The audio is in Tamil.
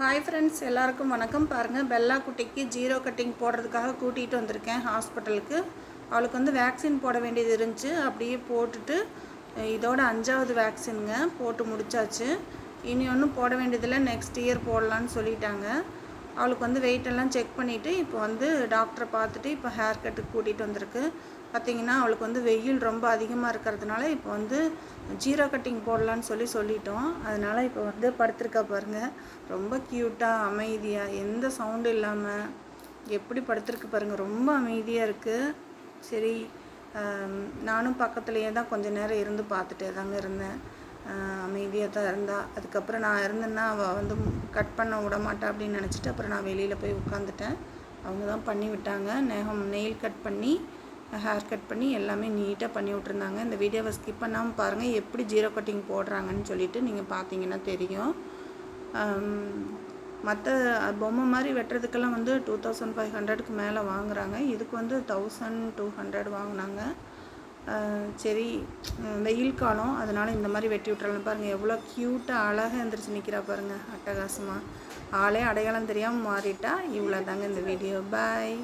ஹாய் ஃப்ரெண்ட்ஸ், எல்லாருக்கும் வணக்கம். பாருங்கள், பெல்லா குட்டிக்கு ஜீரோ கட்டிங் போடுறதுக்காக கூட்டிகிட்டு வந்திருக்கேன் ஹாஸ்பிட்டலுக்கு. அவளுக்கு வந்து வேக்சின் போட வேண்டியது இருந்துச்சு. அப்படியே போட்டுட்டு இதோட 5வது வேக்சினுங்க போட்டு முடித்தாச்சு. இனி ஒன்றும் போட வேண்டியதில்லை, நெக்ஸ்ட் இயர் போடலான்னு சொல்லிட்டாங்க. அவளுக்கு வந்து வெயிட்டெல்லாம் செக் பண்ணிவிட்டு இப்போ வந்து டாக்டரை பார்த்துட்டு இப்போ ஹேர் கட்டுக்கு கூட்டிகிட்டு வந்திருக்கு. பார்த்திங்கன்னா அவளுக்கு வந்து வெயில் ரொம்ப அதிகமாக இருக்கிறதுனால இப்போ வந்து ஜீரோ கட்டிங் போடலான்னு சொல்லிட்டோம். அதனால் இப்போ வந்து படுத்திருக்கா பாருங்கள், ரொம்ப க்யூட்டாக அமைதியாக எந்த சவுண்டும் இல்லாமல் எப்படி படுத்திருக்கு பாருங்கள், ரொம்ப அமைதியாக இருக்குது. சரி, நானும் பக்கத்துலேயே தான் கொஞ்சம் நேரம் இருந்து பார்த்துட்டே தாங்க இருந்தேன். அமைதியாக தான் இருந்தா. அதுக்கப்புறம் நான் இருந்தேன்னா அவள் வந்து கட் பண்ண விட மாட்டா அப்படின்னு நினச்சிட்டு அப்புறம் நான் வெளியில் போய் உட்காந்துட்டேன். அவங்க தான் பண்ணி விட்டாங்க. நெயில் கட் பண்ணி ஹேர் கட் பண்ணி எல்லாமே நீட்டாக பண்ணி விட்ருந்தாங்க. இந்த வீடியோவை ஸ்கிப் பண்ணாமல் பாருங்கள், எப்படி ஜீரோ கட்டிங் போடுறாங்கன்னு சொல்லிவிட்டு நீங்கள் பார்த்தீங்கன்னா தெரியும். மற்ற பொம்மை மாதிரி வெட்டுறதுக்கெல்லாம் வந்து 2500க்கு மேலே வாங்குகிறாங்க. இதுக்கு வந்து 1200 வாங்கினாங்க. சரி, வெயில் காலம், அதனால் இந்த மாதிரி வெட்டி விட்றலாம். பாருங்கள் எவ்வளோ க்யூட்டாக அழகாக எழுந்திரிச்சு நிற்கிறா பாருங்கள், அட்டகாசமாக. ஆளே அடையாளம் தெரியாமல் மாறிட்டா. இவ்வளோ தாங்க இந்த வீடியோ. பாய்.